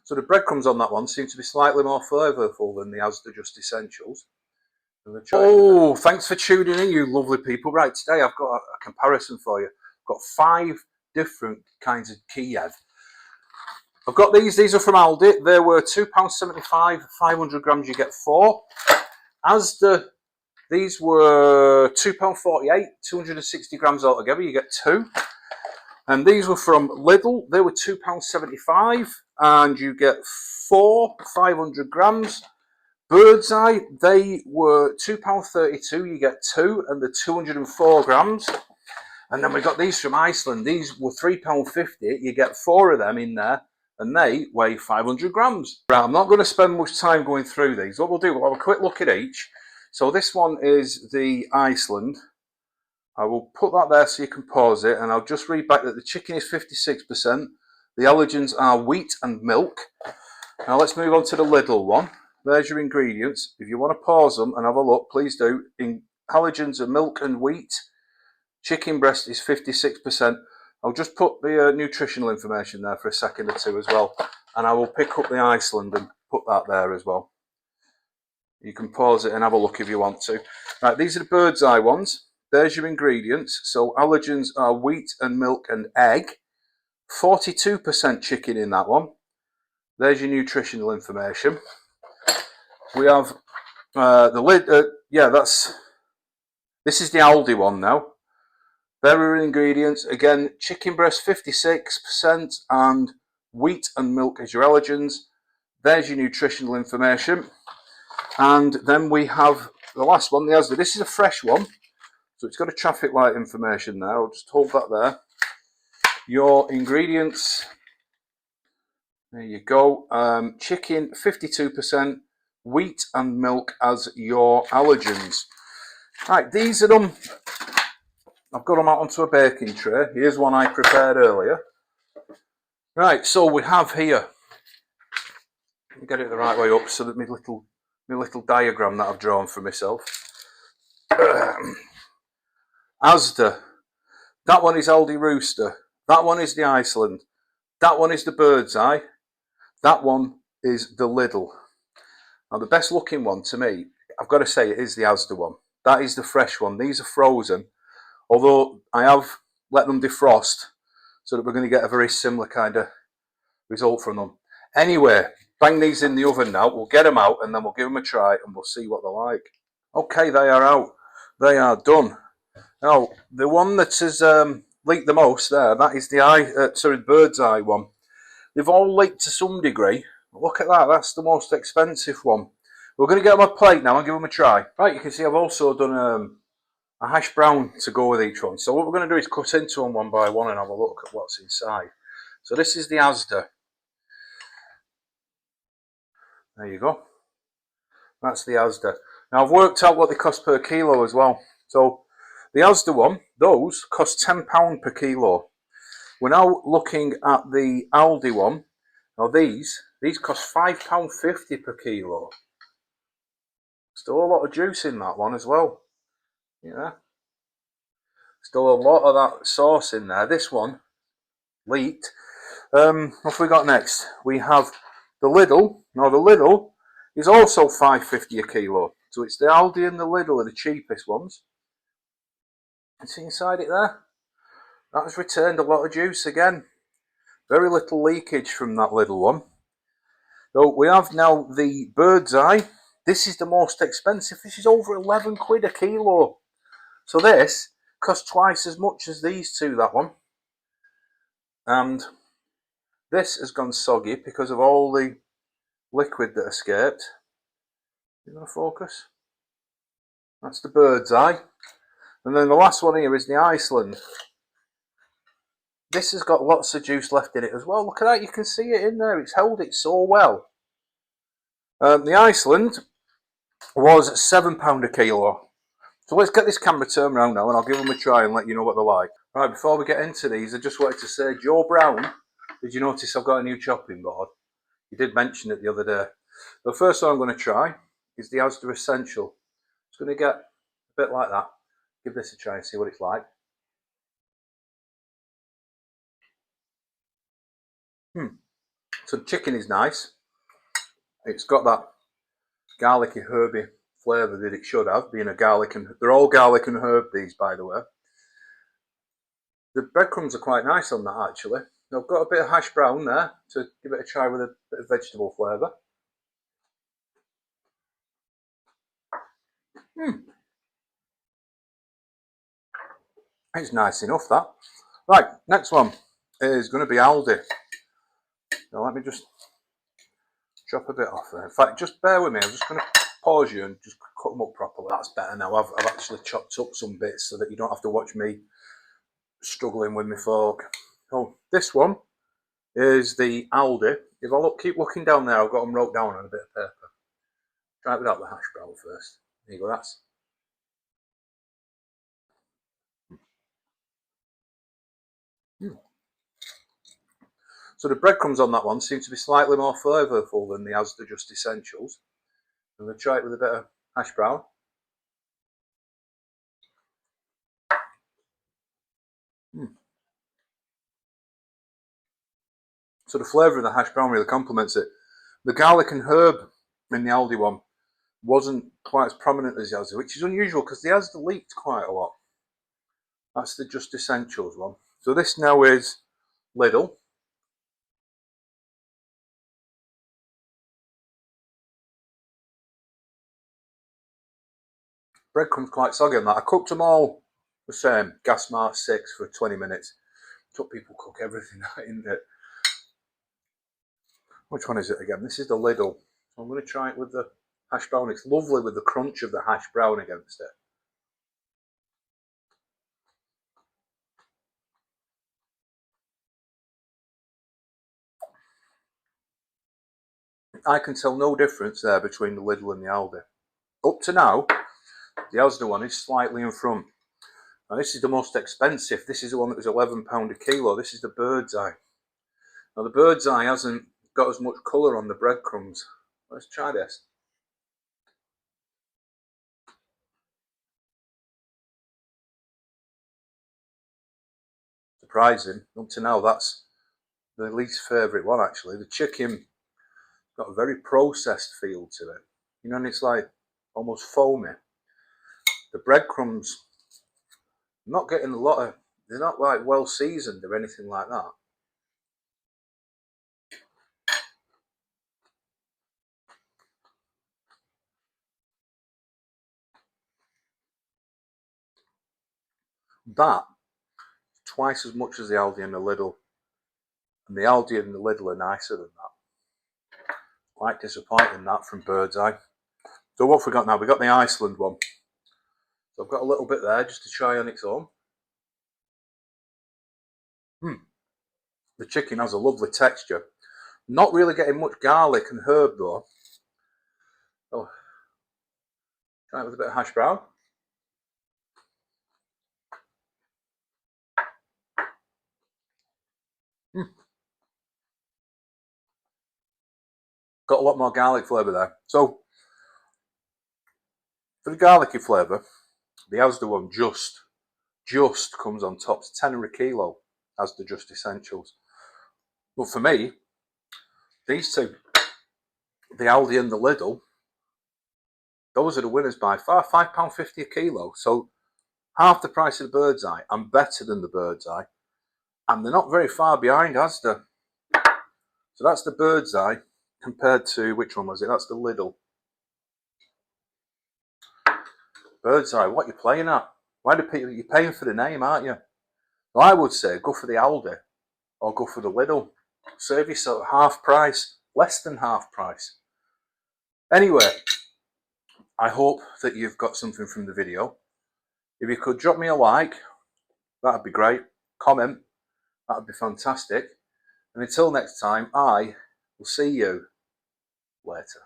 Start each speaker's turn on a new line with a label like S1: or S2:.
S1: So the breadcrumbs on that one seem to be slightly more flavourful than the Asda Just Essentials. Oh, thanks for tuning in, you lovely people. Right, today I've got a comparison for you. I've got 5 different kinds of Kyiv. I've got these are from Aldi. They were £2.75, 500 grams you get 4. Asda, these were £2.48, 260 grams altogether, you get 2. And these were from Lidl. They were £2.75 and you get 4, 500 grams. Birdseye, they were £2.32, you get 2, and they're 204 grams. And then we got these from Iceland. These were £3.50, you get 4 of them in there, and they weigh 500 grams. Right, I'm not going to spend much time going through these. What we'll do, we'll have a quick look at each. So this one is the Iceland. I will put that there so you can pause it, and I'll just read back that the chicken is 56%. The allergens are wheat and milk. Now let's move on to the Lidl one. There's your ingredients. If you want to pause them and have a look, please do. Allergens are milk and wheat. Chicken breast is 56%. I'll just put the nutritional information there for a second or two as well. And I will pick up the Iceland and put that there as well. You can pause it and have a look if you want to. Right, these are the birdseye ones. There's your ingredients. So allergens are wheat and milk and egg. 42% chicken in that one. There's your nutritional information. We have the lid. This is the Aldi one now. There are ingredients. Again, chicken breast 56% and wheat and milk as your allergens. There's your nutritional information. And then we have the last one, the Asda. This is a fresh one. So it's got a traffic light information there. I'll just hold that there. Your ingredients. There you go. Chicken 52%, wheat and milk as your allergens. Right, these are them. I've got them out onto a baking tray. Here's one I prepared earlier. Right, so we have here. Let me get it the right way up so that my little diagram that I've drawn for myself. Asda. That one is Aldi Rooster. That one is the Iceland. That one is the Birdseye. That one is the Lidl. Now the best looking one to me, I've got to say, it is the Asda one. That is the fresh one. These are frozen. Although I have let them defrost so that we're going to get a very similar kind of result from them. Anyway, bang these in the oven now. We'll get them out and then we'll give them a try and we'll see what they're like. Okay, they are out. They are done. Now, the one that has leaked the most there, that is the Birdseye one. They've all leaked to some degree. Look at that, that's the most expensive one. We're going to get them a plate now and give them a try. Right, you can see I've also done a hash brown to go with each one. So what we're going to do is cut into them one by one and have a look at what's inside. So this is the Asda. There you go. That's the Asda. Now I've worked out what they cost per kilo as well. So the Asda one, those cost £10 per kilo. We're now looking at the Aldi one. Now these cost £5.50 per kilo. Still a lot of juice in that one as well. Yeah. Still a lot of that sauce in there. This one leaked. What have we got next? We have the Lidl. Now the Lidl is also £5.50 a kilo. So it's the Aldi and the Lidl are the cheapest ones. And see inside it there? That has returned a lot of juice again. Very little leakage from that Lidl one. So we have now the Birdseye. This is the most expensive. This is over 11 quid a kilo. So this costs twice as much as these two, that one. And this has gone soggy because of all the liquid that escaped. You going to focus? That's the Birdseye. And then the last one here is the Iceland. This has got lots of juice left in it as well. Look at that, you can see it in there. It's held it so well. The Iceland was £7 a kilo. So let's get this camera turned around now and I'll give them a try and let you know what they're like. Right, before we get into these, I just wanted to say, Joe Brown, did you notice I've got a new chopping board? You did mention it the other day. The first one I'm going to try is the Asda Essential. It's going to get a bit like that. Give this a try and see what it's like. So the chicken is nice. It's got that garlicky herby flavour that it should have, being a garlic, and they're all garlic and herb, these, by the way. The breadcrumbs are quite nice on that, actually. I've got a bit of hash brown there to give it a try with a bit of vegetable flavour. It's nice enough, that. Right, next one is going to be Aldi. Now let me just chop a bit off there. In fact, just bear with me. I'm just going to pause you and just cut them up properly. That's better now. I've actually chopped up some bits so that you don't have to watch me struggling with my fork. Oh, this one is the Aldi. If I keep looking down there, I've got them wrote down on a bit of paper. Try it without the hash brown first. There you go. That's. So the breadcrumbs on that one seem to be slightly more flavourful than the Asda Just Essentials. I'm going to try it with a bit of hash brown. So the flavour of the hash brown really complements it. The garlic and herb in the Aldi one wasn't quite as prominent as the Asda, which is unusual because the Asda leaked quite a lot. That's the Just Essentials one. So this now is Lidl. Breadcrumbs quite soggy on that. I cooked them all the same, gas mark 6 for 20 minutes. Took people cook everything in it. Which one is it again? This is the Lidl. So I'm going to try it with the hash brown. It's lovely with the crunch of the hash brown against it. I can tell no difference there between the Lidl and the Aldi. Up to now, the Asda one is slightly in front. Now this is the most expensive. This is the one that was £11 a kilo. This is the birdseye. Now the birdseye hasn't got as much colour on the breadcrumbs. Let's try this. Surprising. Up to now, that's the least favourite one actually. The chicken got a very processed feel to it. You know, and it's like almost foamy. The breadcrumbs, I'm not getting a lot of, they're not like well seasoned or anything like that. That, twice as much as the Aldi and the Lidl. And the Aldi and the Lidl are nicer than that. Quite disappointing that from Birdseye. So what have we got now? We've got the Iceland one. So I've got a little bit there just to try on its own. The chicken has a lovely texture. Not really getting much garlic and herb though. So try it with a bit of hash brown. Got a lot more garlic flavour there. So for the garlicky flavour, the Asda one just comes on top. It's 10 a kilo, Asda Just Essentials. But for me, these two, the Aldi and the Lidl, those are the winners by far. £5.50 a kilo. So half the price of the Birdseye and better than the Birdseye. And they're not very far behind Asda. So that's the Birdseye compared to, which one was it? That's the Lidl. Birdseye, what are you playing at? Why do people, you're paying for the name, aren't you? Well, I would say go for the Aldi or go for the Lidl. Save yourself half price, less than half price. Anyway, I hope that you've got something from the video. If you could drop me a like, that'd be great. Comment, that'd be fantastic. And until next time, I will see you later.